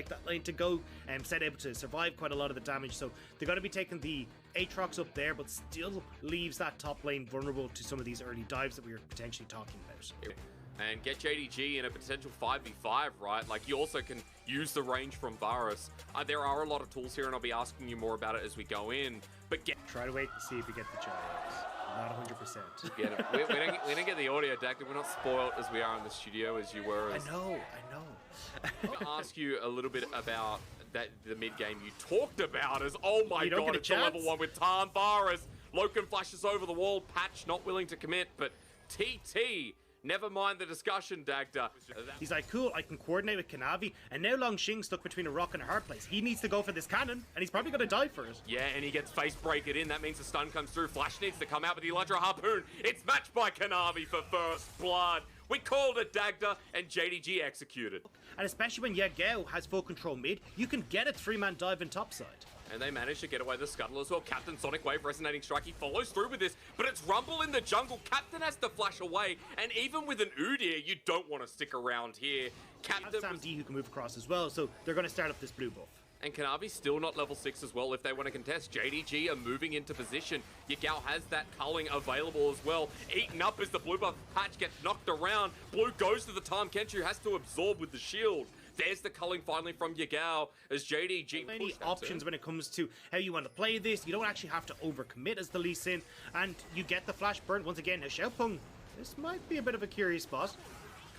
like that lane to go, and Set able to survive quite a lot of the damage. So they're going to be taking the Aatrox up there, but still leaves that top lane vulnerable to some of these early dives that we were potentially talking about. And get JDG in a potential 5v5, right? Like, you also can use the range from Varus. There are a lot of tools here, and I'll be asking you more about it as we go in. But try to wait and see if we get the gyros. Not 100%. Get it. We didn't get the audio, Dagda. We're not spoiled as we are in the studio as you were. I know. I'm gonna ask you a little bit about the mid game you talked about. As oh my god, it's a level 1 with Tarn Varus. Loken flashes over the wall. Patch not willing to commit, but TT. Never mind the discussion, Dagda. He's like, cool, I can coordinate with Kanavi, and now Longxing stuck between a rock and a hard place. He needs to go for this cannon, and he's probably going to die for it. Yeah, and he gets face breaked in. That means the stun comes through. Flash needs to come out with the Electro Harpoon. It's matched by Kanavi for first blood. We called it, Dagda, and JDG executed. And especially when Yagao has full control mid, you can get a 3-man dive in topside. And they managed to get away the Scuttle as well. Captain Sonic Wave, Resonating Strike, he follows through with this, but it's Rumble in the jungle. Captain has to flash away, and even with an Udyr, you don't want to stick around here. Captain Sam D who can move across as well, so they're going to start up this blue buff. And Kanavi's still not level 6 as well if they want to contest. JDG are moving into position. Yagao has that culling available as well. Eaten up as the blue buff patch gets knocked around. Blue goes to the Tahm Kench, who has to absorb with the shield. There's the culling finally from Yagao as JDG many options when it comes to how you want to play this. You don't actually have to overcommit as the Lee Sin, and you get the flash burn once again. Now Xiaopeng, this might be a bit of a curious spot.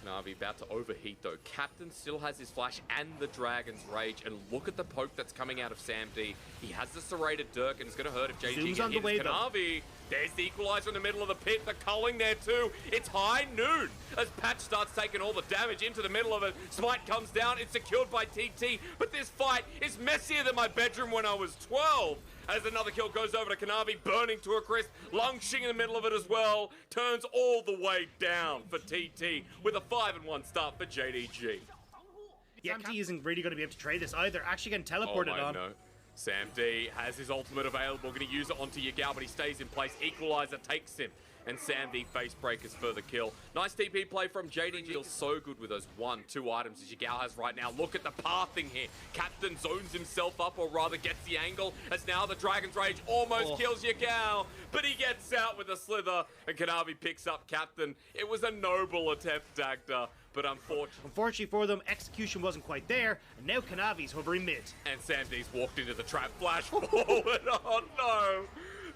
Kanavi about to overheat though. Captain still has his flash and the Dragon's Rage, and look at the poke that's coming out of Sam D. He has the serrated Dirk, and it's going to hurt if JDG on the way, Kanavi. Though. There's the equalizer in the middle of the pit, the culling there too. It's high noon as Patch starts taking all the damage into the middle of it. Smite comes down, it's secured by TT, but this fight is messier than my bedroom when I was 12. As another kill goes over to Kanavi, burning to a crisp. Longxing in the middle of it as well. Turns all the way down for TT with a 5-1 start for JDG. Yeah, Sam D isn't really going to be able to trade this either. Actually getting teleported on. No. Sam D has his ultimate available, going to use it onto Yagao, but he stays in place. Equalizer takes him, and Sam D face breakers for the kill. Nice TP play from JDG. Feels so good with those 1-2 items as Yagao has right now. Look at the pathing here. Captain zones himself up, or rather gets the angle, as now the Dragon's Rage almost kills Yagao, but he gets out with a slither, and Kanavi picks up Captain. It was a noble attempt, Dagda, but unfortunately for them, execution wasn't quite there, and now Kanavi's hovering mid. And Sam D's walked into the trap, flash forward. Oh no!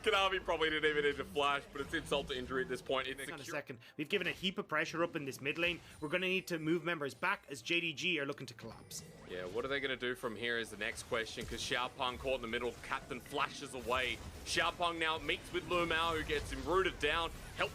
Kanavi probably didn't even need to flash, but it's insult to injury at this point. Hang on a second. We've given a heap of pressure up in this mid lane. We're going to need to move members back as JDG are looking to collapse. Yeah, what are they going to do from here is the next question, because Xiaopeng caught in the middle. Captain flashes away. Xiaopeng now meets with Lumao, who gets him rooted down. Helped,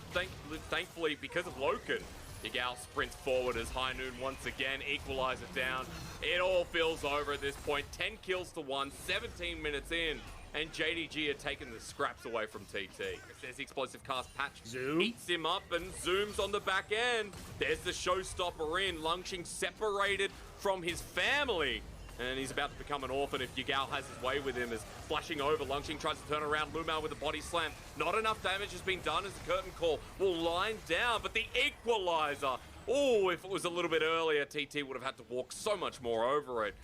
thankfully, because of Loken. Yagao sprints forward as High Noon once again equalizer down. It all feels over at this point. 10 kills to 1, 17 minutes in. And JDG are taking the scraps away from TT. There's the explosive cast Patch. Zoom. Eats him up and zooms on the back end. There's the showstopper in. Longxing separated from his family. And he's about to become an orphan if Yagao has his way with him as flashing over. Longxing tries to turn around Lumao with a body slam. Not enough damage has been done as the curtain call will line down, but the equalizer. Oh, if it was a little bit earlier, TT would have had to walk so much more over it.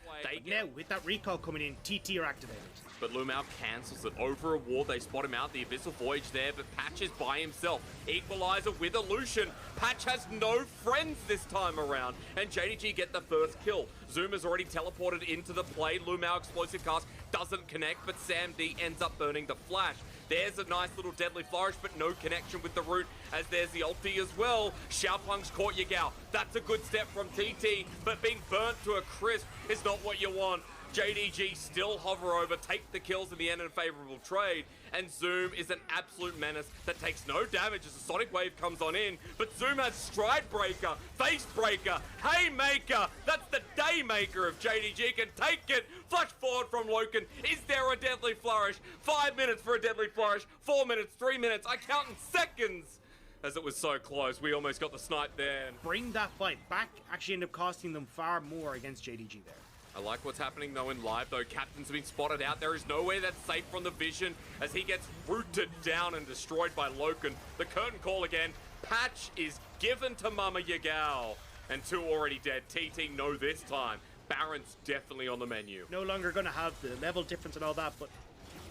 Now, with that recall coming in, TT are activated. But Lumao cancels it over a wall. They spot him out, the Abyssal Voyage there, but Patch is by himself. Equalizer with Illusion. Patch has no friends this time around, and JDG get the first kill. Zoom has already teleported into the play. Lumao explosive cast doesn't connect, but Sam D ends up burning the flash. There's a nice little Deadly Flourish, but no connection with the root, as there's the ulti as well. Xiaopeng's caught Yagao. That's a good step from TT, but being burnt to a crisp is not what you want. JDG still hover over, take the kills in the end in a favorable trade, and Zoom is an absolute menace that takes no damage as the Sonic Wave comes on in, but Zoom has Stride Breaker, Face Breaker, Haymaker. That's the Daymaker if JDG can take it. Flash forward from Loken. Is there a Deadly Flourish? 5 minutes for a Deadly Flourish, 4 minutes, 3 minutes. I count in seconds. As it was so close, we almost got the snipe there. Bring that fight back, actually end up costing them far more against JDG there. I like what's happening though in live though. Captain's been spotted out. There is nowhere that's safe from the vision as he gets rooted down and destroyed by Loken. The curtain call again. Patch is given to Mama Yagao. And 2 already dead. TT know this time. Baron's definitely on the menu. No longer going to have the level difference and all that, but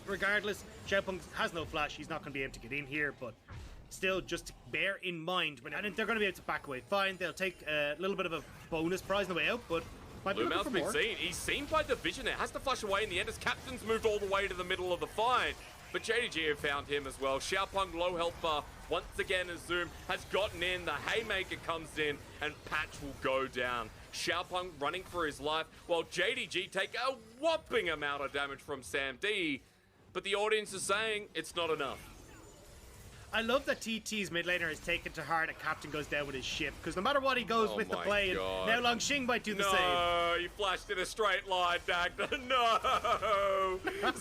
regardless, Xiaopeng has no flash. He's not going to be able to get in here, but still, just to bear in mind, and they're going to be able to back away fine. They'll take a little bit of a bonus prize on the way out, but might be looking for more. Seen. He's seen by Division there. Has to flush away in the end as Captain's moved all the way to the middle of the fight. But JDG have found him as well. Xiaopeng low health bar once again as Zoom has gotten in. The Haymaker comes in and Patch will go down. Xiaopeng running for his life while JDG take a whopping amount of damage from Sam D. But the audience is saying it's not enough. I love that TT's mid laner is taken to heart and Captain goes down with his ship, because no matter what he goes with the play, and now Longxing might do the same. No, you flashed in a straight line, Dagda. No!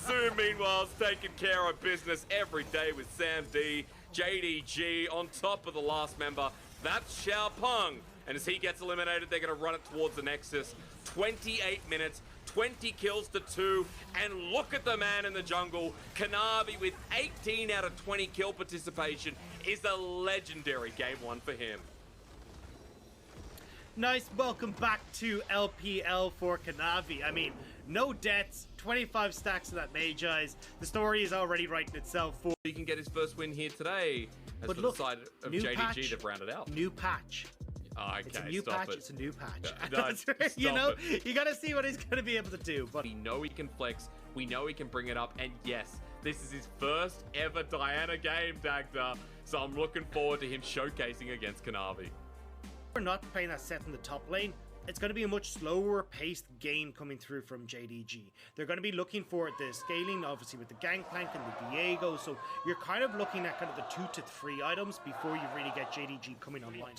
Zoom, meanwhile, is taking care of business every day with Sam D. JDG on top of the last member. That's Xiaopeng. And as he gets eliminated, they're going to run it towards the Nexus. 28 minutes. 20 kills to 2, and look at the man in the jungle. Kanavi with 18 out of 20 kill participation is a legendary game one for him. Nice welcome back to LPL for Kanavi. I mean, no deaths, 25 stacks of that Mage Eyes. The story is already writing itself for. He can get his first win here today. As but for look, the side of JDG, they've rounded out. New patch. Oh, okay, it's a new patch. It's a new patch. No, you know, you got to see what he's going to be able to do. But we know he can flex. We know he can bring it up. And yes, this is his first ever Diana game, Dagda. So I'm looking forward to him showcasing against Kanavi. We're not playing that set in the top lane. It's going to be a much slower paced game coming through from JDG. They're going to be looking for the scaling, obviously, with the Gangplank and the Diego. So you're kind of looking at kind of the 2 to 3 items before you really get JDG coming online.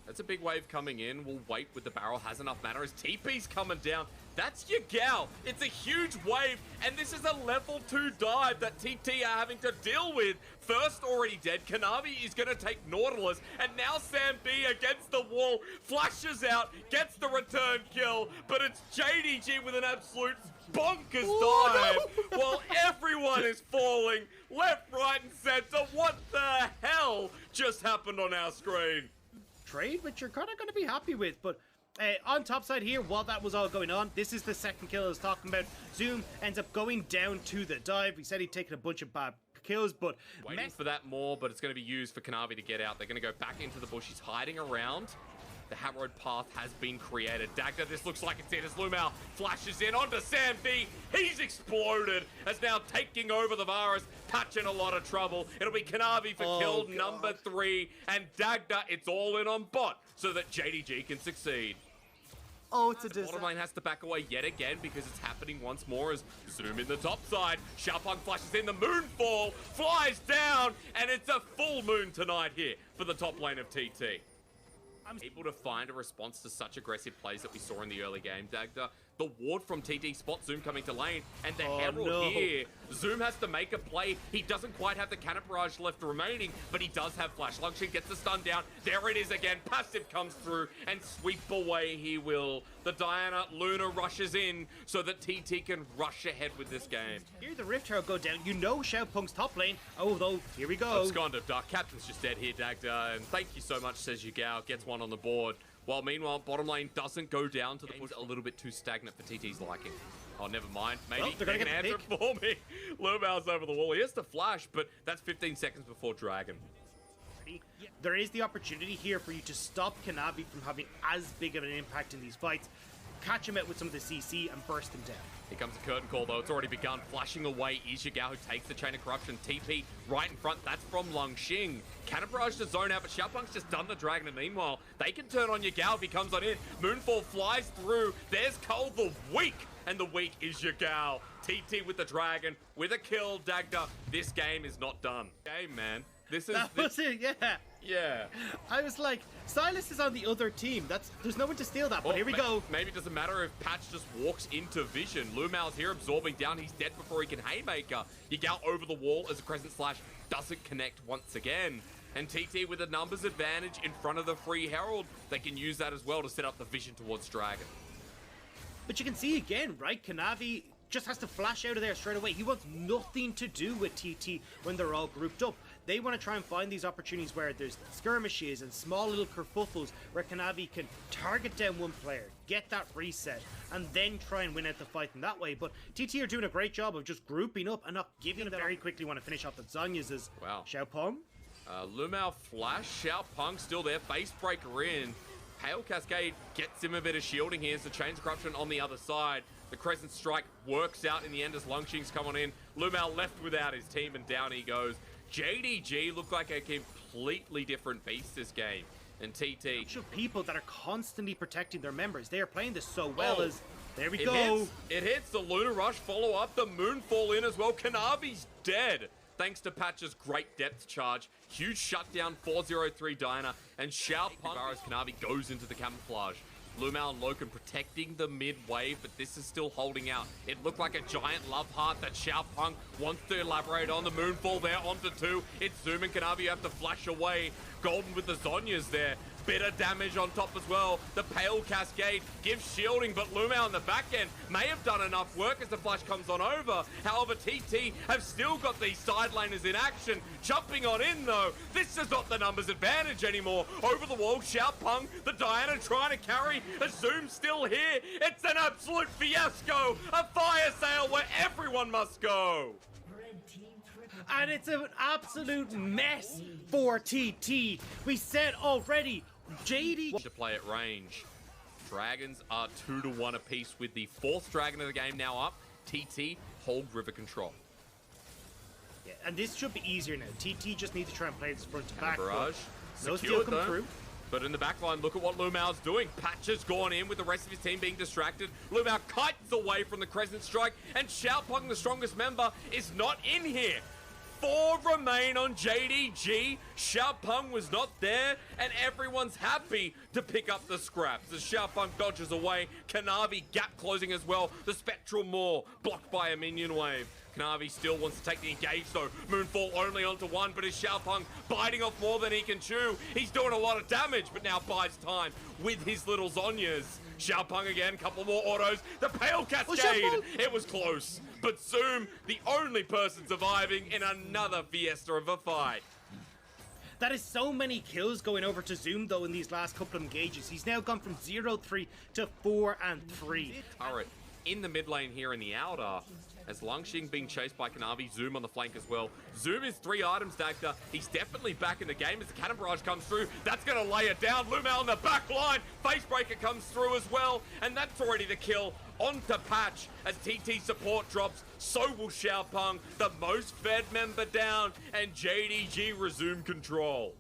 That's a big wave coming in. We'll wait with the barrel. Has enough mana as TP's coming down. That's your gal. It's a huge wave, and this is a level 2 dive that TT are having to deal with. First already dead. Kanavi is going to take Nautilus, and now Sam B against the wall, flashes out, gets the return kill, but it's JDG with an absolute bonkers dive while everyone is falling left, right, and center. What the hell just happened on our screen? Trade, which you're kind of going to be happy with, but on top side here, while that was all going on, this is the second kill I was talking about. Zoom ends up going down to the dive. He said he'd taken a bunch of bad kills, but waiting for that more, but it's going to be used for Kanavi to get out. They're going to go back into the bush. He's hiding around. The Hammerhead path has been created. Dagda, this looks like it's it as Lumao flashes in onto Sam D. He's exploded as now taking over the Varus. Patch in a lot of trouble. It'll be Kanavi for kill number 3. And Dagda, it's all in on bot so that JDG can succeed. Oh, it's a disaster. Bottom lane has to back away yet again because it's happening once more as Zoom in the top side. Xiaopeng flashes in, the moonfall flies down, and it's a full moon tonight here for the top lane of TT. I'm able to find a response to such aggressive plays that we saw in the early game, Dagda. The ward from TT spot Zoom coming to lane, and the Herald here. Zoom has to make a play. He doesn't quite have the cannon barrage left remaining, but he does have flash. Longxing gets the stun down. There it is again. Passive comes through, and sweep away he will. The Diana Luna rushes in so that TT can rush ahead with this game. Here the Rift Herald go down. You know Xiaopeng's top lane. Oh, though, here we go. It's gone to Dark. Captain's just dead here, Dagda, and thank you so much, says Yugao. Gets one on the board. While meanwhile, bottom lane doesn't go down to the bush. A little bit too stagnant for TT's liking. Oh, never mind. Maybe they can answer it for me. Lumao's over the wall. He has to flash, but that's 15 seconds before Dragon. There is the opportunity here for you to stop Kanavi from having as big of an impact in these fights. Catch him out with some of the CC and burst him down. Here comes the curtain call, though. It's already begun. Flashing away is Yugao, who takes the Chain of Corruption. TP right in front. That's from Longxing. Cannon barrage to zone out, but Xiaopeng's just done the Dragon. And meanwhile, they can turn on Yugao if he comes on in. Moonfall flies through. There's Cole the Weak. And the weak is Yugao. TT with the Dragon, with a kill. Dagda, this game is not done. Game, man. This is... That was it, yeah. Yeah. I was like, Silas is on the other team. There's no one to steal that, but here we go. Maybe it doesn't matter if Patch just walks into vision. Lumao's here absorbing down. He's dead before he can Haymaker. Yugao over the wall as a Crescent Slash doesn't connect once again. And TT with a numbers advantage in front of the Free Herald. They can use that as well to set up the vision towards Dragon. But you can see again, right? Kanavi just has to flash out of there straight away. He wants nothing to do with TT when they're all grouped up. they want to try and find these opportunities where there's skirmishes and small little kerfuffles where Kanavi can target down one player, get that reset, and then try and win out the fight in that way. But TT are doing a great job of just grouping up and not giving them. Very quickly want to finish off the Zhonya's as Xiaopeng. Lumao flash, Xiaopeng still there, face breaker in. Pale Cascade gets him a bit of shielding here, so Chains of Corruption on the other side. The Crescent Strike works out in the end as Lungxing's come on in. Lumao left without his team, and down he goes. JDG look like a completely different beast this game. And TT. People that are constantly protecting their members. They are playing this so well as... There we go. It hits the Lunar Rush, follow up, the Moonfall in as well. Kanavi's dead. Thanks to Patch's great depth charge. Huge shutdown, 403 Diana, and Xiaopeng as Kanavi goes into the camouflage. Lumao and Loken protecting the mid wave, but this is still holding out. It looked like a giant love heart that Xiaopeng wants to elaborate on. The Moonfall there onto 2. It's Zoom and Kanavi have to flash away. Golden with the Zhonya's there. Bit of damage on top as well. The Pale Cascade gives shielding, but Lumao on the back end may have done enough work as the flash comes on over. However, TT have still got these side laners in action. Jumping on in though. This is not the numbers advantage anymore. Over the wall, Xiaopeng, the Diana trying to carry. A Zoom still here. It's an absolute fiasco. A fire sale where everyone must go. And it's an absolute mess for TT. We said already, JD to play at range. Dragons are 2-1 apiece with the 4th dragon of the game now up. TT hold river control. Yeah, and this should be easier now. TT just need to try and play this front to back. Barrage. No steal come through. But in the backline, look at what Lumao's doing. Patch has gone in with the rest of his team being distracted. Lumao kites away from the Crescent Strike, and Xiaopeng, the strongest member, is not in here. 4 remain on JDG. Xiaopeng was not there, and everyone's happy to pick up the scraps. As Xiaopeng dodges away, Kanavi gap closing as well. The Spectral Maw blocked by a minion wave. Kanavi still wants to take the engage though. Moonfall only onto 1, but is Xiaopeng biting off more than he can chew. He's doing a lot of damage, but now buys time with his little Zhonya's. Xiaopeng again, couple more autos. The Pale Cascade, it was close. But Zoom, the only person surviving in another fiesta of a fight. That is so many kills going over to Zoom though in these last couple of engages. He's now gone from 0-3 to 4-3. Alright, in the mid lane here in the outer, as Lungxing being chased by Kanavi, Zoom on the flank as well. Zoom is 3 items, Dagda. He's definitely back in the game as the cannon barrage comes through. That's going to lay it down. Lumao on the back line. Facebreaker comes through as well. And that's already the kill onto Patch as TT support drops. So will Xiaopeng, the most fed member down, and JDG resume control.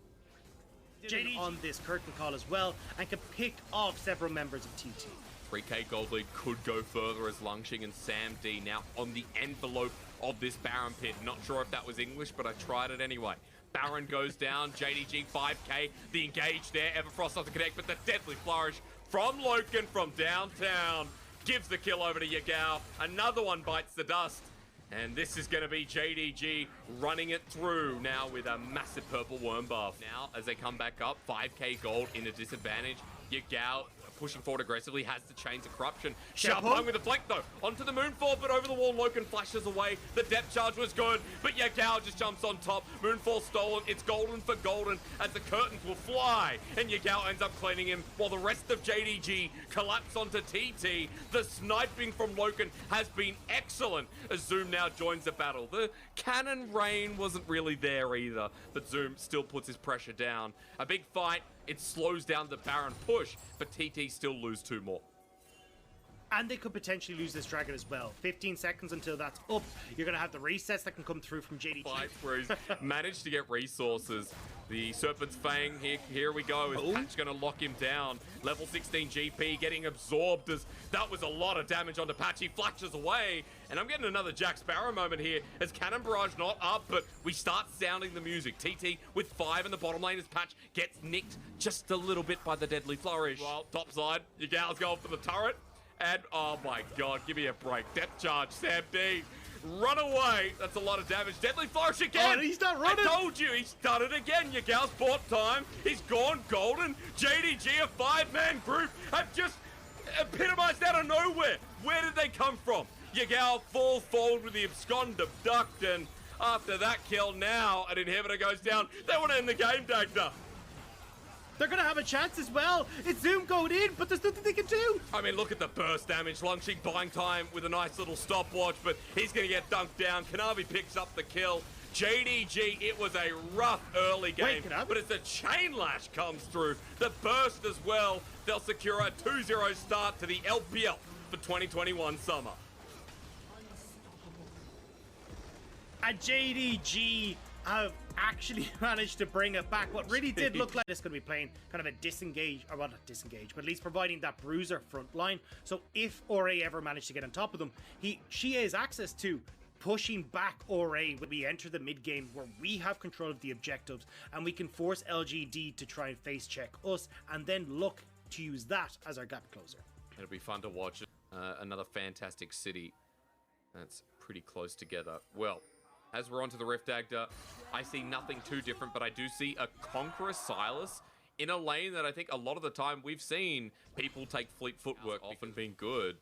JDG on this curtain call as well and can pick off several members of TT. 3k gold lead could go further as Lungxing and Sam D now on the envelope of this Baron pit. Not sure if that was English, but I tried it anyway. Baron goes down, JDG 5k, the engage there, Everfrost doesn't connect, but the deadly flourish from Loken from downtown gives the kill over to Yagao. Another one bites the dust. And this is going to be JDG running it through now with a massive purple worm buff. Now, as they come back up, 5k gold in a disadvantage. Yagao pushing forward aggressively, has the Chains of Corruption. Xiaopeng with the flank though, onto the Moonfall, but over the wall, Loken flashes away. The depth charge was good, but Yagao just jumps on top. Moonfall stolen, it's golden for golden as the curtains will fly, and Yagao ends up cleaning him while the rest of JDG collapse onto TT. The sniping from Loken has been excellent as Zoom now joins the battle. The cannon rain wasn't really there either, but Zoom still puts his pressure down. A big fight. It slows down the Baron push, but TT still lose 2 more. And they could potentially lose this dragon as well. 15 seconds until that's up. You're going to have the resets that can come through from JDG. Fights where he's managed to get resources. The Serpent's Fang, here we go. Is Patch going to lock him down? Level 16 GP getting absorbed as that was a lot of damage onto Patch. He flashes away. And I'm getting another Jack Sparrow moment here as Cannon Barrage not up, but we start sounding the music. TT with 5 in the bottom lane as Patch gets nicked just a little bit by the deadly flourish. Well, top side, Yagao's going for the turret. And, oh my god, give me a break. Depth charge, Sam D. Run away. That's a lot of damage. Deadly flourish again. Oh, he's not running. I told you, he's done it again. Yagao's bought time. He's gone golden. JDG, a 5-man group, have just epitomized out of nowhere. Where did they come from? Yagao falls forward with the abscond abduct, and after that kill. Now an inhibitor goes down. They want to end the game, Dagda. They're going to have a chance as well. It's Zoom going in, but there's nothing they can do. I mean, look at the burst damage. Longshik buying time with a nice little stopwatch, but he's going to get dunked down. Kanavi picks up the kill. JDG, it was a rough early game, but as the chain lash comes through, the burst as well, they'll secure a 2-0 start to the LPL for 2021 summer. And JDG have actually managed to bring it back. What really did look like this could be playing kind of a disengage, or well, not disengage, but at least providing that bruiser front line. So if Ore ever managed to get on top of them, she has access to pushing back Ore when we enter the mid game where we have control of the objectives and we can force LGD to try and face check us and then look to use that as our gap closer. It'll be fun to watch. Another fantastic city that's pretty close together. Well, as we're onto the Rift, Dagda, I see nothing too different, but I do see a Conqueror Silas in a lane that I think a lot of the time we've seen people take fleet footwork, often being good.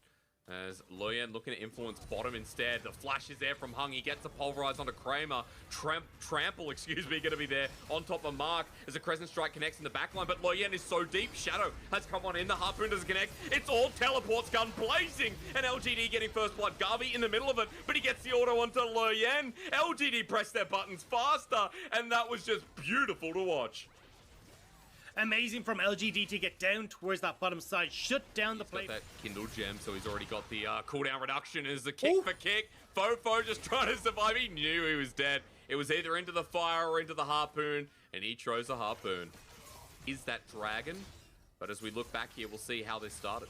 As Loyan looking to influence bottom instead. The flash is there from Hung. He gets a pulverize onto Kramer. Trample, excuse me, going to be there on top of Mark as a Crescent Strike connects in the backline. But Loyan is so deep. Shadow has come on in. The Harpoon doesn't connect. It's all teleports, gun blazing. And LGD getting first blood. Garvey in the middle of it, but he gets the auto onto Loyan. LGD pressed their buttons faster, and that was just beautiful to watch. Amazing from LGD to get down towards that bottom side, shut down the play. Got that Kindle gem, so he's already got the cooldown reduction as the kick for kick. Fofo just trying to survive. He knew he was dead. It was either into the fire or into the harpoon, and he chose a harpoon. Is that dragon? But as we look back here, we'll see how this started.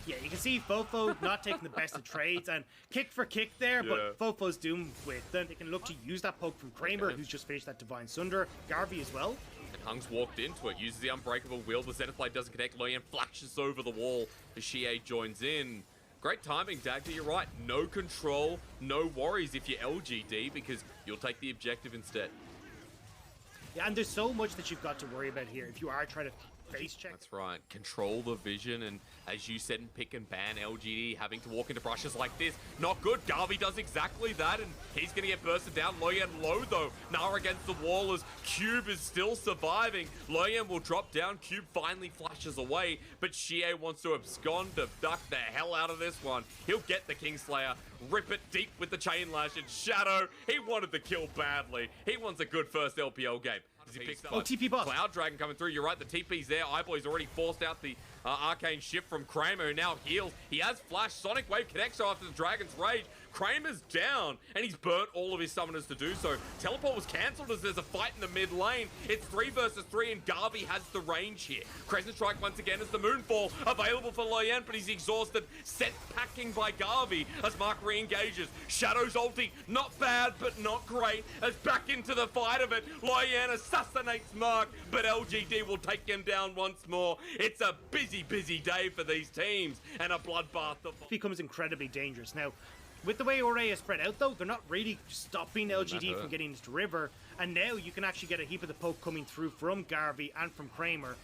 Yeah, you can see Fofo not taking the best of trades and kick for kick there, but Fofo's doomed with them. They can look to use that poke from Kramer, who's just finished that Divine Sunder. Garvey as well. And Hung's walked into it, uses the Unbreakable Will. The Zenith Blade doesn't connect. Loyan flashes over the wall as Xie joins in. Great timing, Dagda, you're right. No control, no worries if you're LGD, because you'll take the objective instead. Yeah, and there's so much that you've got to worry about here if you are trying to face check. That's right. Control the vision, and as you said in pick and ban, LGD having to walk into brushes like this, not good. Garvey does exactly that, and he's going to get bursted down. Loyan low, though. Nara against the wall as Cube is still surviving. Loyan will drop down. Cube finally flashes away, but Xie wants to abscond to duck the hell out of this one. He'll get the Kingslayer, rip it deep with the Chain Lash, and Shadow, he wanted the kill badly. He wants a good first LPL game. He picks up TP buff. Cloud Dragon coming through. You're right, the TP's there. Eyeboy's already forced out the arcane shift from Kramer, who now heals. He has flash. Sonic Wave connects after the Dragon's Rage. Kramer's down, and he's burnt all of his summoners to do so. Teleport was cancelled as there's a fight in the mid lane. It's 3 versus 3, and Garvey has the range here. Crescent Strike once again as the Moonfall available for Loyan, but he's exhausted. Set packing by Garvey as Mark re-engages. Shadow's ulti, not bad, but not great, as back into the fight of it. Loyan assassinates Mark, but LGD will take him down once more. It's a busy, busy day for these teams, and a bloodbath. Becomes incredibly dangerous. Now, with the way Ore is spread out, though, they're not really stopping LGD from getting into River, and now you can actually get a heap of the poke coming through from Garvey and from Kramer.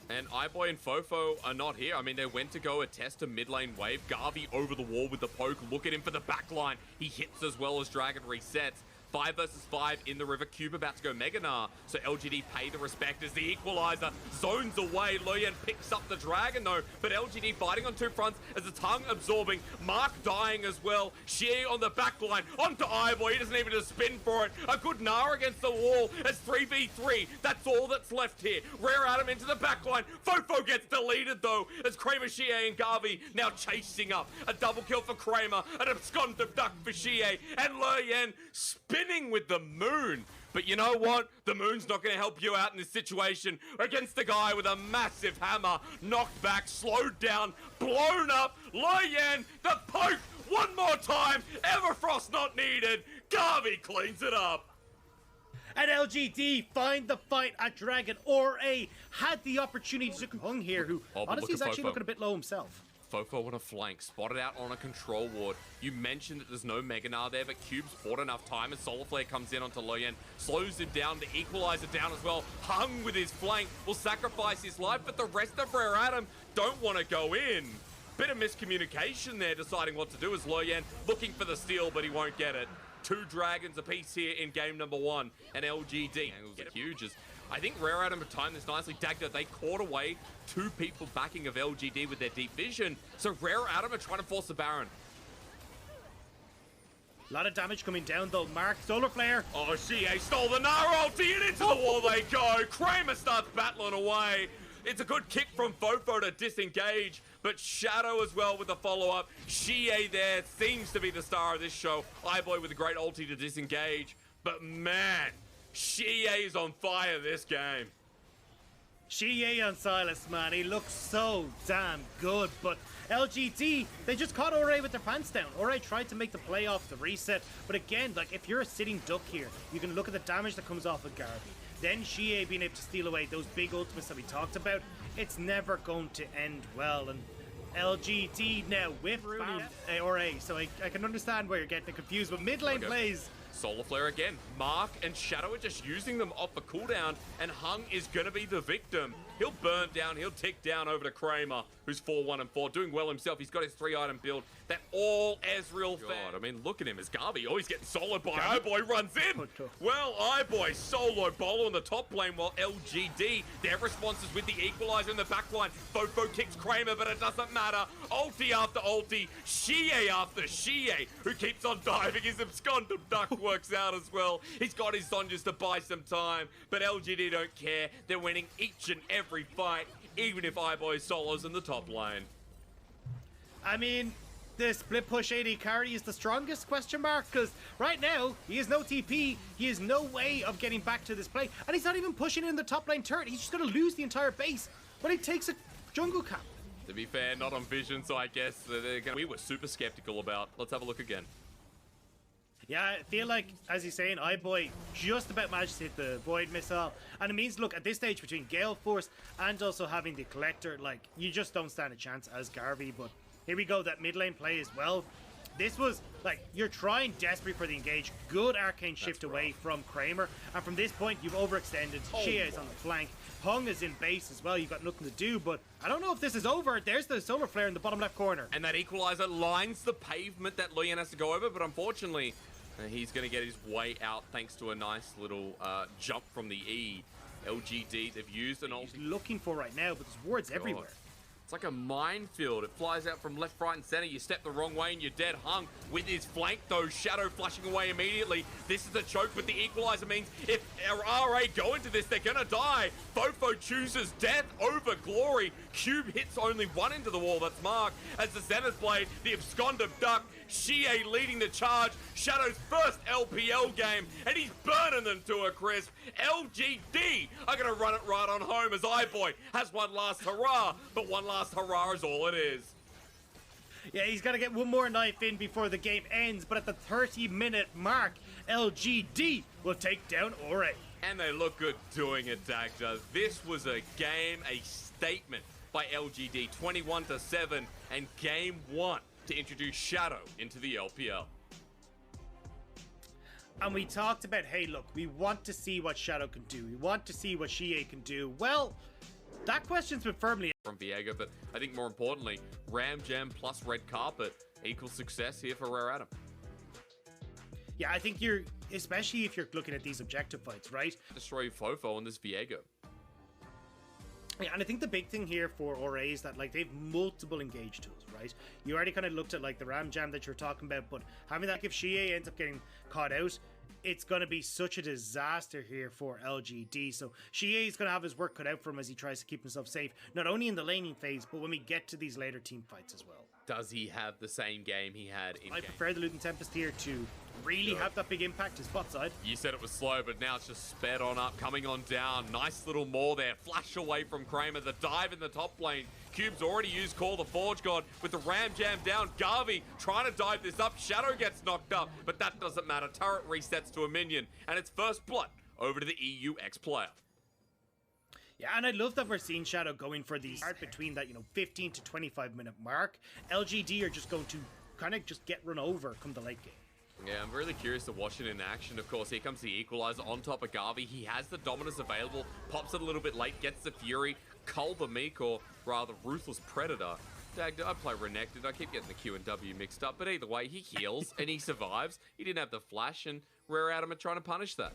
And Eyeboy and Fofo are not here. I mean, they went to go attest a mid lane wave. Garvey over the wall with the poke. Look at him for the backline. He hits as well as Dragon resets. 5 versus 5 in the river. Cube about to go Mega Gnar. So LGD pay the respect as the equalizer zones away. Loyan picks up the Dragon though, but LGD fighting on 2 fronts as the tongue absorbing. Mark dying as well. Xie on the back line onto Eyeboy. He doesn't even just spin for it. A good Gnar against the wall as 3v3. That's all that's left here. Rare Adam into the back line. Fofo gets deleted though as Kramer, Xie and Garvey now chasing up. A double kill for Kramer. An absconded duck for Xie. And Loyan spinning with the Moon. But you know what? The Moon's not going to help you out in this situation against the guy with a massive hammer. Knocked back, slowed down, blown up. Loyan, the poke, one more time. Everfrost not needed. Garvey cleans it up. And LGD find the fight at Dragon. Ore had the opportunity to Hung here, who honestly is actually looking a bit low himself. Fofo on a flank, spotted out on a control ward. You mentioned that there's no Mega Gnar there, but Cube's bought enough time as Solar Flare comes in onto Loyan, slows him down, the equalizer down as well. Hung with his flank, will sacrifice his life, but the rest of Rare Adam don't want to go in. Bit of miscommunication there, deciding what to do as Loyan looking for the steal, but he won't get it. 2 dragons apiece here in game number 1, and LGD. Angles are huge. I think Rare Atom have timed this nicely. Dagda, they caught away 2 people backing of LGD with their deep vision, so Rare Atom are trying to force the Baron. A lot of damage coming down though. Mark, Solar Flare. Oh, CA stole the Nara ulti, and into the wall they go. Kramer starts battling away. It's a good kick from Fofo to disengage, but Shadow as well with the follow-up. Xie there seems to be the star of this show. iBoy with a great ulti to disengage, but man, Xie is on fire this game. Xie on Silas, man, he looks so damn good, but LGD, they just caught Ore with their pants down. Ore tried to make the play off the reset, but again, like, if you're a sitting duck here, you can look at the damage that comes off of Garvey. Then Xie being able to steal away those big ultimates that we talked about, it's never going to end well. And LGD now with Ore, so I can understand why you're getting confused, but mid lane plays. Solar Flare again. Mark and Shadow are just using them off the cooldown, and Hung is going to be the victim. He'll burn down, he'll tick down over to Kramer, who's 4-1-4, doing well himself. He's got his 3-item build that all Ezreal fan. I mean, look at him as Garvey. Oh, he's getting soloed by iBoy, runs in. Well, iBoy solo bolo in the top lane, while LGD, their response is with the equalizer in the back line. Fofo kicks Kramer, but it doesn't matter. Ulti after ulti, Xie after Xie, who keeps on diving. His absconded duck works out as well. He's got his Zonyas to buy some time, but LGD don't care. They're winning each and every fight, even if iBoy solos in the top lane. I mean, the split push AD carry is the strongest question mark, because right now he has no TP, he has no way of getting back to this play, and he's not even pushing in the top lane turret. He's just going to lose the entire base when he takes a jungle cap. To be fair, not on vision, so I guess we were super skeptical about. Let's have a look again. Yeah, I feel like, as he's saying, iBoy just about managed to hit the Void Missile. And it means, look, at this stage, between Gale Force and also having the Collector, like, you just don't stand a chance as Garvey. But here we go, that mid lane play as well. This was, like, you're trying desperately for the engage. Good arcane shift away from Kramer. And from this point, you've overextended. Xie is on the flank. Hung is in base as well. You've got nothing to do. But I don't know if this is over. There's the Solar Flare in the bottom left corner. And that equalizer lines the pavement that Luyan has to go over. But unfortunately, he's going to get his way out thanks to a nice little jump from the E. LGD, they've used an ult. He's looking for right now, but there's wards everywhere. It's like a minefield. It flies out from left, right, and center. You step the wrong way and you're dead. Hung with his flank, though. Shadow flashing away immediately. This is the choke, but the equalizer means if RA go into this, they're going to die. Fofo chooses death over glory. Cube hits only one into the wall. That's Mark. As the Zenith Blade, the absconded duck. Xie leading the charge. Shadow's first LPL game, and he's burning them to a crisp. LGD are going to run it right on home as iBoy has one last hurrah, but one last hurrah is all it is. Yeah, he's got to get one more knife in before the game ends, but at the 30-minute mark, LGD will take down Ore. And they look good doing it, Dagda. This was a game, a statement by LGD, 21-7, and game 1 to introduce Shadow into the LPL. And we talked about, hey, look, we want to see what Shadow can do. We want to see what Xie can do. Well, that question's been firmly from Viego, but I think more importantly, Ram Jam plus Red Carpet equals success here for Rare Atom. Yeah, I think you're, especially if you're looking at these objective fights, right? Destroy Fofo on this Viego. Yeah, and I think the big thing here for Ore is that, like, they've multiple engage tools, right? You already kind of looked at, like, the Ram Jam that you're talking about, but having that, if Xie ends up getting caught out, it's going to be such a disaster here for LGD. So Xie is going to have his work cut out for him as he tries to keep himself safe, not only in the laning phase, but when we get to these later team fights as well. Does he have the same game he had in I prefer the Luton Tempest here to really have that big impact his bot side. You said it was slow, but now it's just sped on up, coming on down. Nice little more there. Flash away from Kramer. The dive in the top lane. Cube's already used Call the Forge God with the Ram Jam down. Garvey trying to dive this up. Shadow gets knocked up, but that doesn't matter. Turret resets to a minion, and it's first blood over to the EU X player. Yeah, and I love that we're seeing Shadow going for these part between that, 15 to 25 minute mark. LGD are just going to kind of just get run over come the late game. Yeah, I'm really curious to watch it in action. Of course, here comes the equalizer on top of Garvey. He has the Dominus available, pops it a little bit late, gets the Fury. Culver Meek, or rather Ruthless Predator, Dagda, I play Renekton. I keep getting the Q and W mixed up, but either way, he heals and he survives. He didn't have the flash, and Rare Atom are trying to punish that.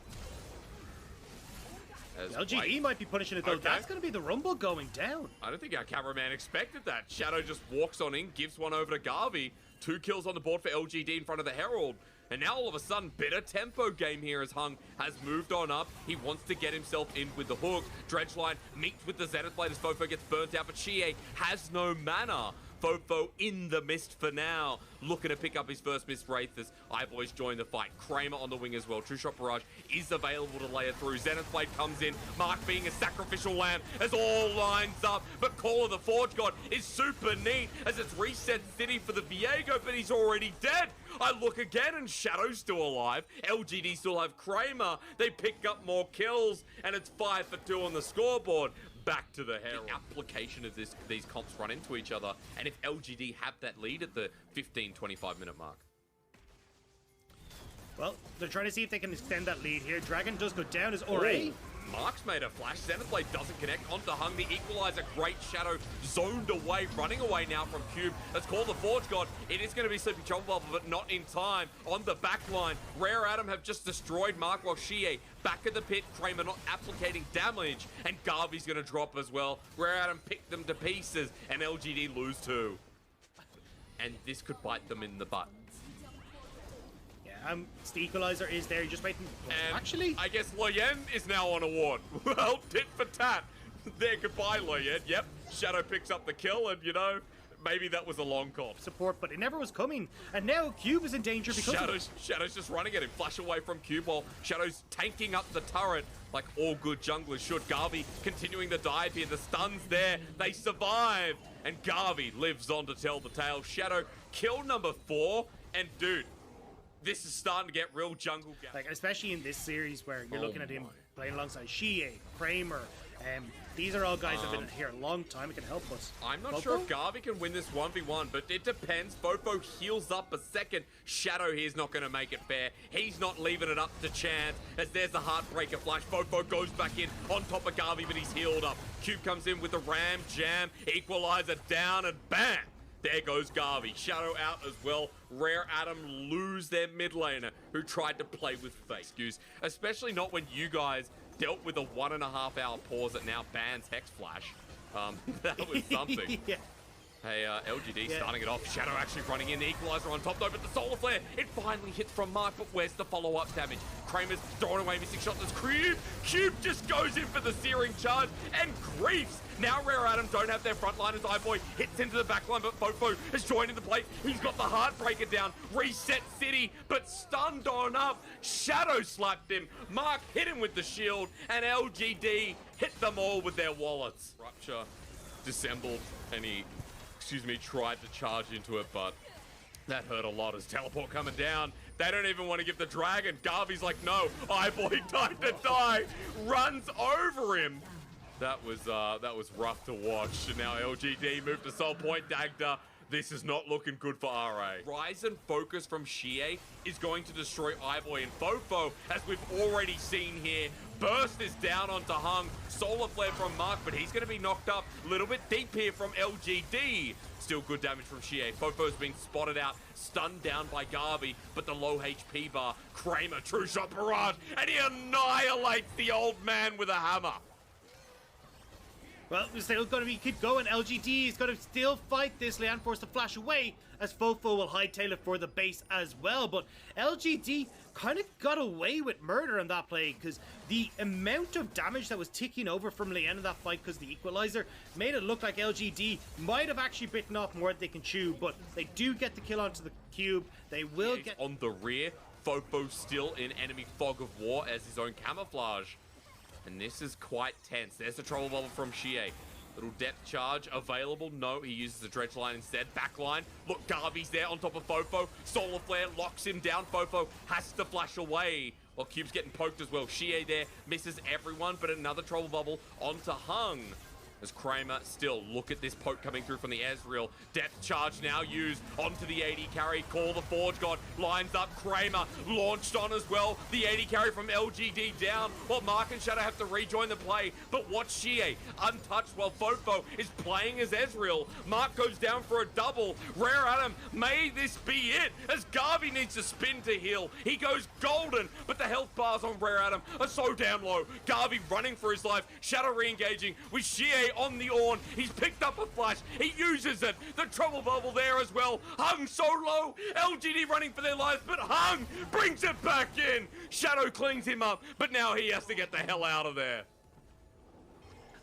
LGD might be punishing it though. Okay. That's going to be the Rumble going down. I don't think our cameraman expected that. Shadow just walks on in, gives one over to Garvey. 2 kills on the board for LGD in front of the Herald. And now all of a sudden, better tempo game here as Hung has moved on up. He wants to get himself in with the hook. Dredgeline meets with the Zenith Blade as Fofo gets burnt out, but Chie has no mana. Fofo in the mist for now, looking to pick up his first mist Wraith as iBoys join the fight. Kramer on the wing as well. True Shot Barrage is available to layer through. Zenith Blade comes in, Mark being a sacrificial lamb as all lines up, but Call of the Forge God is super neat as it's reset City for the Viego, but he's already dead. I look again and Shadow's still alive. LGD still have Kramer. They pick up more kills and it's 5 for 2 on the scoreboard. Back to the Herald. The application of these comps run into each other, and if LGD have that lead at the 15-25 minute mark. Well, they're trying to see if they can extend that lead here. Dragon does go down as Ore. Mark's made a flash. Zenith Blade doesn't connect onto Hung. The equalizer, great Shadow zoned away, running away now from Cube. Let's call the Forge God. It is going to be Sleepy Trouble Bubble, but not in time. On the back line, Rare Atom have just destroyed Mark while Shie back at the pit. Kramer not applicating damage, and Garvey's going to drop as well. Rare Atom picked them to pieces, and LGD lose 2. And this could bite them in the butt. The equalizer is there, you're just waiting. And actually, I guess Loyen is now on a ward. Well, tit for tat. There, goodbye, Loyen. Yep, Shadow picks up the kill, and you know, maybe that was a long call. Support, but it never was coming. And now Cube is in danger because Shadow's just running at him. Flash away from Cube while Shadow's tanking up the turret like all good junglers should. Garvey continuing the dive here. The stun's there. They survive. And Garvey lives on to tell the tale. Shadow, kill number 4. And dude, this is starting to get real jungle game. Like, especially in this series where you're looking at him playing alongside Shie, Kramer. These are all guys that have been here a long time. It can help us. I'm not sure if Garvey can win this 1v1, but it depends. Fofo heals up a second. Shadow here's not going to make it fair. He's not leaving it up to chance as there's the Heartbreaker flash. Fofo goes back in on top of Garvey, but he's healed up. Cube comes in with the Ram Jam. Equalizer down and bam! There goes Garvey. Shadow out as well. Rare Atom lose their mid laner who tried to play with face. Especially not when you guys dealt with a 1.5 hour pause that now bans Hex Flash. That was something. Yeah. Hey, LGD starting it off. Shadow actually running in. The equalizer on top though, but the Solar Flare, it finally hits from Mark, but where's the follow-up damage? Kramer's throwing away missing shots. There's Cube just goes in for the searing charge and griefs. Now Rare Atom don't have their frontliners. iBoy hits into the backline, but Fofo has joined in the play. He's got the Heartbreaker down. Reset City, but stunned on up. Shadow slapped him. Mark hit him with the shield, and LGD hit them all with their wallets. Rupture dissembled, and he tried to charge into it, but that hurt a lot as teleport coming down. They don't even want to give the dragon. Garvey's like, no, iBoy died to die. Runs over him. That was rough to watch. And now LGD moved to Soul Point. Dagda, this is not looking good for RA. Rise and Focus from Shie is going to destroy iBoy and Fofo, as we've already seen here. Burst is down onto Hung. Solar Flare from Mark, but he's going to be knocked up a little bit deep here from LGD. Still good damage from Shie. Fofo's being spotted out, stunned down by Garvey, but the low HP bar. Kramer, True Shot Barrage, and he annihilates the old man with a hammer. Well, we're still going to keep going. LGD is going to still fight this. Leanne forced to flash away as Fofo will hightail it for the base as well. But LGD kind of got away with murder on that play because the amount of damage that was ticking over from Leanne in that fight because the equalizer made it look like LGD might have actually bitten off more than they can chew. But they do get the kill onto the Cube. They will get on the rear. Fofo still in enemy fog of war as his own camouflage. And this is quite tense. There's the Trouble Bubble from Shie. Little depth charge available. No, he uses the Dredge line instead. Back line. Look, Garvey's there on top of Fofo. Solar Flare locks him down. Fofo has to flash away. Well, Cube's getting poked as well. Shie there misses everyone, but another Trouble Bubble onto Hung. as Kramer still look at this poke coming through from the Ezreal. Depth charge now used onto the AD carry. Call the Forge God lines up. Kramer launched on as well. The AD carry from LGD down. Well, Mark and Shadow have to rejoin the play, but watch Shie untouched while Fofo is playing as Ezreal. Mark goes down for a double. Rare Adam, may this be it, as Garvey needs to spin to heal. He goes golden, but the health bars on Rare Adam are so damn low. Garvey running for his life. Shadow re-engaging with Shie on the Ornn. He's picked up a flash. He uses it. The trouble bubble there as well. Hung so low. LGD running for their lives, but Hung brings it back in. Shadow clings him up, but now he has to get the hell out of there.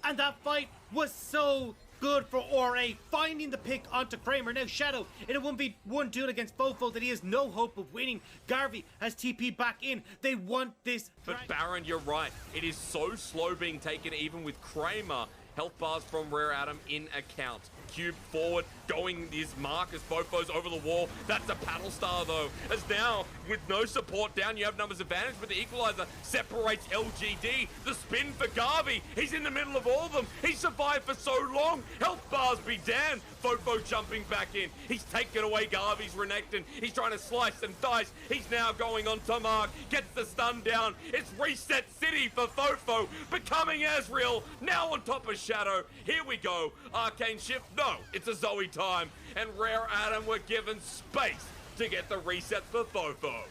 And that fight was so good for RA, finding the pick onto Kramer. Now Shadow in a 1v1 duel against Fofo that he has no hope of winning. Garvey has TP back in. They want this. But Baron, you're right. It is so slow being taken even with Kramer. Health bars from Rare Adam in account. Cube forward, going is Mark as Fofo's over the wall. That's a paddle star though, as now with no support down, you have numbers advantage, but the equalizer separates LGD. The spin for Garvey, he's in the middle of all of them. He survived for so long. Health bars be damned. Fofo jumping back in. He's taken away Garvey's Renekton. He's trying to slice and dice. He's now going on to Mark. Gets the stun down. It's reset city for Fofo, becoming Ezreal. Now on top of Shadow. Here we go. Arcane shift. No, it's a Zoe time. And Rare Adam were given space to get the reset for Fofo.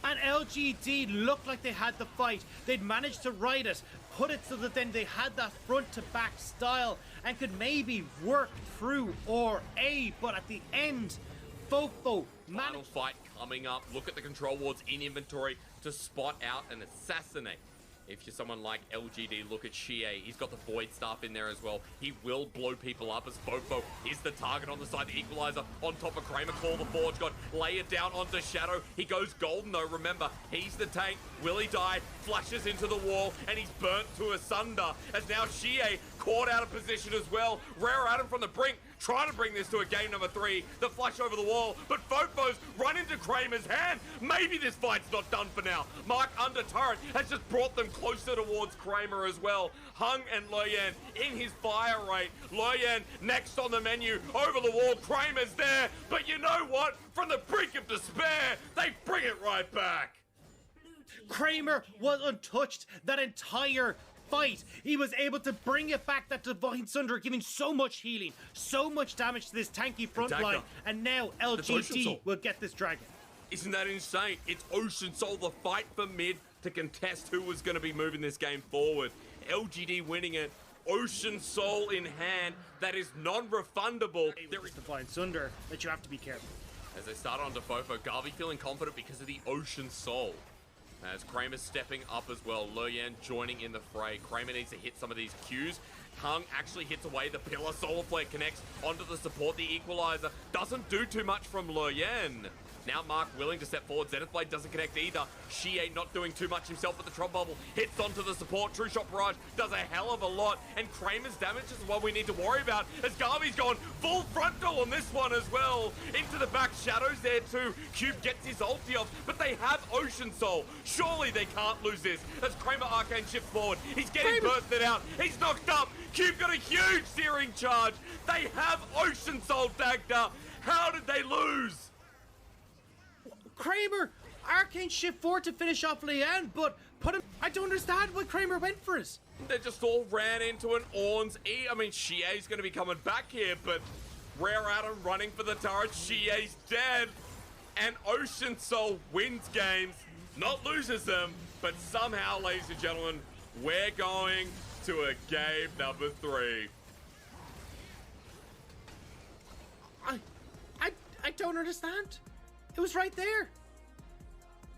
And LGD looked like they had the fight. They'd managed to ride it, put it so that then they had that front to back style and could maybe work through RA. But at the end, Fofo managed. Final fight coming up. Look at the control wards in inventory to spot out and assassinate. If you're someone like LGD, look at Shie. He's got the Void Staff in there as well. He will blow people up as Fofo is the target on the side. The equalizer on top of Kramer. Call the Forge God. Lay it down onto Shadow. He goes golden though. Remember, he's the tank. Will he die? Flashes into the wall and he's burnt to asunder. As now Shie caught out of position as well. Rare Adam from the brink, trying to bring this to a game number 3. The flash over the wall, but Fofo's run into Kramer's hand. Maybe this fight's not done for now. Mark under turret has just brought them closer towards Kramer as well. Hung and Loyan in his fire rate. Loyan next on the menu, over the wall. Kramer's there, but you know what? From the brink of despair, they bring it right back. Kramer was untouched that entire fight. He was able to bring it back, that Divine Sunder, giving so much healing, so much damage to this tanky front line, and now LGD will get this dragon. Isn't that insane? It's Ocean Soul, the fight for mid to contest who was going to be moving this game forward. LGD winning it. Ocean Soul in hand. That is non-refundable. There is Divine Sunder that you have to be careful. As they start on to Fofo, Garvey feeling confident because of the Ocean Soul. As Kramer's stepping up as well. Loyan joining in the fray. Kramer needs to hit some of these Qs. Hung actually hits away the pillar. Solar Flare connects onto the support. The equalizer doesn't do too much from Loyan. Now Mark willing to step forward. Zenith Blade doesn't connect either. Shie not doing too much himself, but the Trouble Bubble hits onto the support. True Shot Barrage does a hell of a lot. And Kramer's damage is what we need to worry about, as Garvey's gone full frontal on this one as well. Into the back, Shadow's there too. Cube gets his ulti off, but they have Ocean Soul. Surely they can't lose this, as Kramer Arcane shifts forward. He's getting bursted out. He's knocked up. Cube got a huge searing charge. They have Ocean Soul tagged up. How did they lose? Kramer, Arcane shift forward to finish off Leanne, but put him. I don't understand why Kramer went for it. They just all ran into an Ornn's E. I mean, Shie's going to be coming back here, but Rare Adam running for the turret. Shie's dead. And Ocean Soul wins games, not loses them, but somehow, ladies and gentlemen, we're going to a game number 3. I don't understand. It was right there.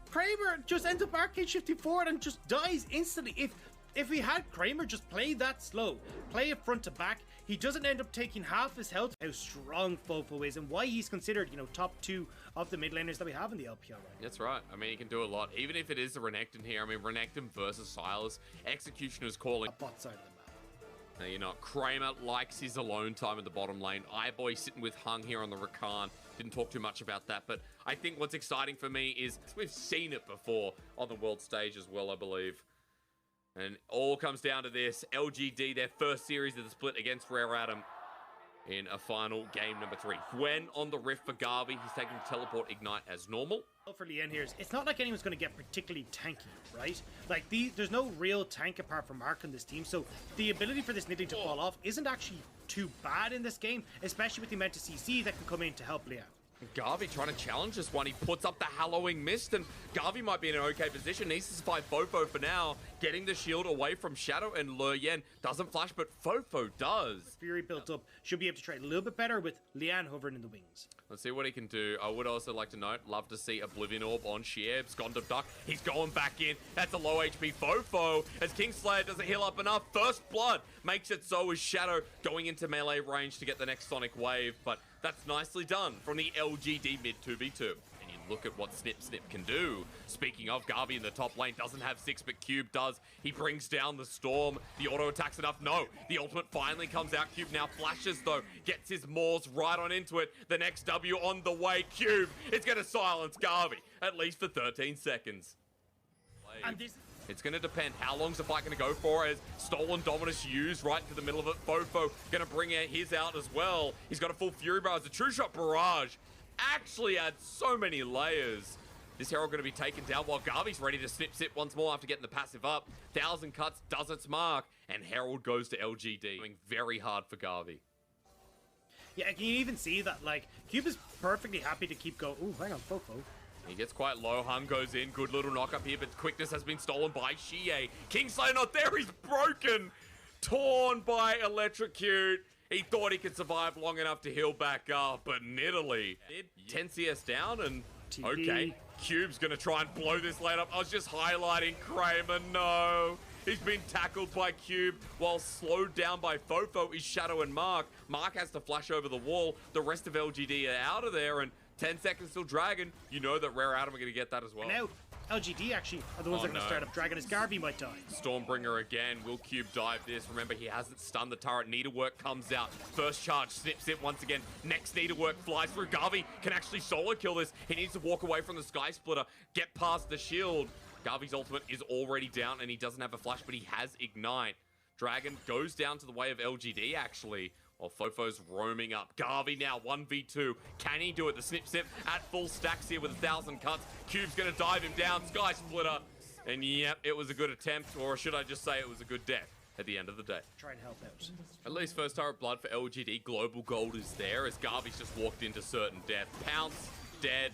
Kramer just ends up arcade shifting forward and just dies instantly. If we had Kramer just play that slow, play it front to back, he doesn't end up taking half his health. How strong Fofo is and why he's considered, top 2 of the mid laners that we have in the LPL right now. That's right. I mean, he can do a lot. Even if it is the Renekton here. I mean, Renekton versus Silas. Executioner's calling. Bot side of the map. Now, Kramer likes his alone time in the bottom lane. iBoy sitting with Hung here on the Rakan. Didn't talk too much about that, but I think what's exciting for me is we've seen it before on the world stage as well, I believe. And all comes down to this. LGD, their first series of the split against Rare Atom in a final game number 3. Gwen on the Rift for Garvey. He's taking Teleport Ignite as normal. For Lien here, it's not like anyone's going to get particularly tanky, right? Like, there's no real tank apart from Mark on this team, so the ability for this Nidalee to fall off isn't actually too bad in this game, especially with the amount of CC that can come in to help Lien. Garvey trying to challenge this one. He puts up the Hallowing Mist, and Garvey might be in an okay position. Needs to survive Fofo for now. Getting the shield away from Shadow, and Le Yen doesn't flash, but Fofo does. Fury built up. Should be able to trade a little bit better with Lien hovering in the wings. Let's see what he can do. I would also like to note, love to see Oblivion Orb on Shieb's Gondom Duck. He's going back in. That's a low HP Fofo. As Kingslayer doesn't heal up enough. First Blood makes it so is Shadow going into melee range to get the next Sonic Wave, but that's nicely done from the LGD mid 2v2. And you look at what Snip can do. Speaking of, Garvey in the top lane doesn't have 6, but Cube does. He brings down the Storm. The auto attacks enough. No, the ultimate finally comes out. Cube now flashes though. Gets his Maws right on into it. The next W on the way. Cube is going to silence Garvey, at least for 13 seconds. And this... It's going to depend how long's the fight going to go for, as Stolen Dominus used right into the middle of it. Fofo going to bring his out as well. He's got a full Fury Barrage. The True Shot Barrage actually adds so many layers. This Herald going to be taken down while Garvey's ready to snip once more after getting the passive up. 1,000 cuts does its mark, and Herald goes to LGD. Going very hard for Garvey. Yeah, can you even see that, like, Cube is perfectly happy to keep going. Ooh, hang on, Fofo. He gets quite low. Hung goes in. Good little knock up here, but quickness has been stolen by Xie. Kingslayer not there. He's broken. Torn by Electrocute. He thought he could survive long enough to heal back up, but Nidalee 10 CS down, and TV. Okay. Cube's going to try and blow this lane up. I was just highlighting Kramer. No. He's been tackled by Cube while slowed down by Fofo is Shadow and Mark. Mark has to flash over the wall. The rest of LGD are out of there, and 10 seconds till Dragon. You know that Rare Atom are going to get that as well. Now, LGD actually are the ones that are going to start up Dragon, as Garvey might die. Stormbringer again. Will Cube dive this? Remember, he hasn't stunned the turret. Needlework comes out. First charge, snips it once again. Next Needlework flies through. Garvey can actually solo kill this. He needs to walk away from the Sky Splitter, get past the shield. Garvey's ultimate is already down, and he doesn't have a flash, but he has Ignite. Dragon goes down to the way of LGD, actually, while Fofo's roaming up. Garvey now 1v2. Can he do it? The snip at full stacks here with 1,000 cuts. Cube's going to dive him down. Sky Splitter. And yep, it was a good attempt, or should I just say it was a good death at the end of the day. Try and help out. At least first turret blood for LGD. Global gold is there, as Garvey's just walked into certain death. Pounce, dead,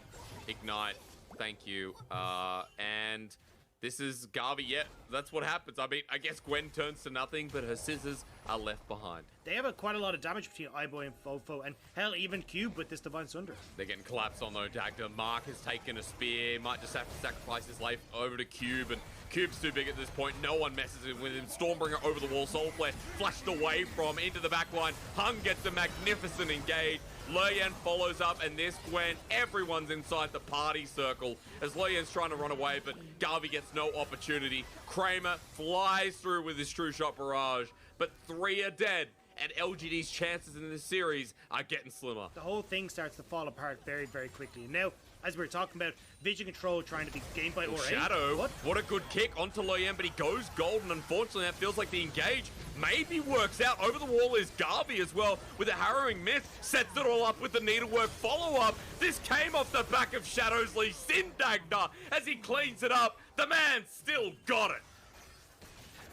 Ignite. Thank you. And this is Garvey. Yeah, that's what happens. I mean, I guess Gwen turns to nothing, but her scissors are left behind. They have quite a lot of damage between iBoy and Fofo, and hell, even Cube with this Divine Sunder. They're getting collapsed on though, Dagda. Mark has taken a spear, might just have to sacrifice his life over to Cube, and Cube's too big at this point. No one messes with him. Stormbringer over the wall. Soul Flare flashed away from into the back line. Hung gets a magnificent engage. Leyen follows up, and this Gwen, everyone's inside the party circle as Leyen's trying to run away, but Garvey gets no opportunity. Kramer flies through with his True Shot Barrage, but 3 are dead, and LGD's chances in this series are getting slimmer. The whole thing starts to fall apart very, very quickly. And now, as we were talking about, Vision Control trying to be gamed by Aura. Shadow, what a good kick onto Leyen, but he goes golden. Unfortunately, that feels like the engage maybe works out. Over the wall is Garvey as well with a Harrowing Myth. Sets it all up with the Needlework follow-up. This came off the back of Shadow's Lee Sin Dagda as he cleans it up. The man still got it.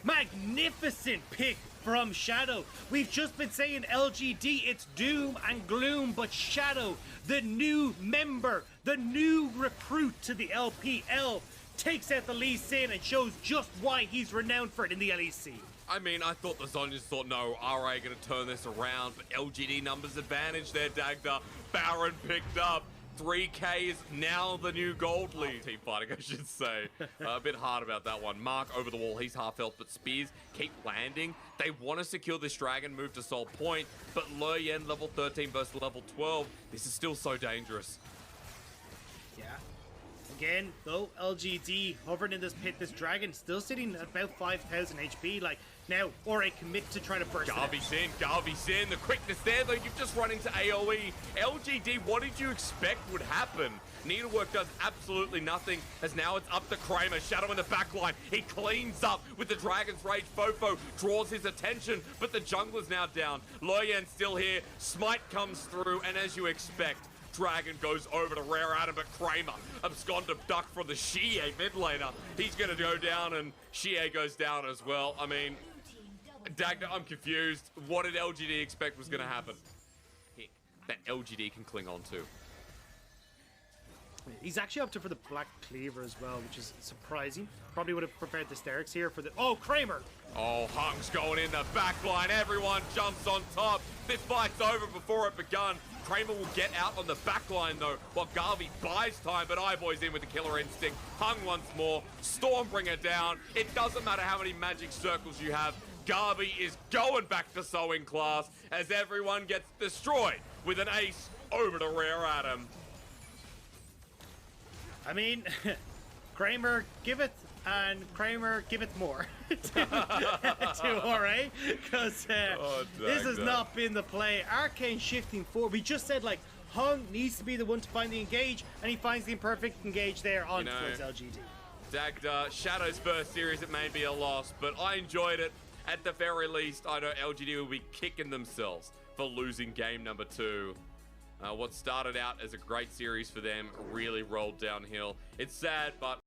Magnificent pick from Shadow. We've just been saying LGD, it's doom and gloom, but Shadow, the new member, the new recruit to the LPL, takes out the Lee Sin and shows just why he's renowned for it in the LEC. I mean, I thought the Zonyas thought, no, RA going to turn this around, but LGD numbers advantage there, Dagda. Baron picked up. 3K is now the new gold lead. Team fighting, I should say. A bit hard about that one. Mark over the wall, he's half health, but spears keep landing. They want to secure this dragon, move to Soul Point, but Leyen level 13 versus level 12. This is still so dangerous. Yeah. Again, though, LGD hovering in this pit, this dragon still sitting at about 5,000 HP. Like, now, Ore commit to try to burst Garvy's in. The quickness there, though, you've just run into AoE. LGD, what did you expect would happen? Needlework does absolutely nothing, as now it's up to Kramer. Shadow in the backline. He cleans up with the Dragon's Rage. Fofo draws his attention, but the jungler's now down. Loyan's still here. Smite comes through, and as you expect, Dragon goes over to Rare Adam, but Kramer absconded duck from the Xie mid laner. He's going to go down, and Xie goes down as well. I mean, Dagda, I'm confused. What did LGD expect was going to happen? That LGD can cling on to. He's actually opted for the Black Cleaver as well, which is surprising. Probably would have prepared the Sterix here for the... Oh, Kramer! Oh, Hung's going in the back line. Everyone jumps on top. This fight's over before it begun. Kramer will get out on the back line, though, while Garvey buys time, but iBoy's in with the killer instinct. Hung once more. Stormbringer down. It doesn't matter how many magic circles you have. Garvey is going back to sewing class as everyone gets destroyed with an ace over to Rare Adam. I mean, Kramer, give it, and Kramer, give it more to Ore, because this has not been the play. Arcane shifting forward. We just said, like, Hung needs to be the one to find the engage, and he finds the imperfect engage there on towards LGD. Dagda, Shadow's first series, it may be a loss, but I enjoyed it. At the very least, I know LGD will be kicking themselves for losing game number 2. What started out as a great series for them really rolled downhill. It's sad, but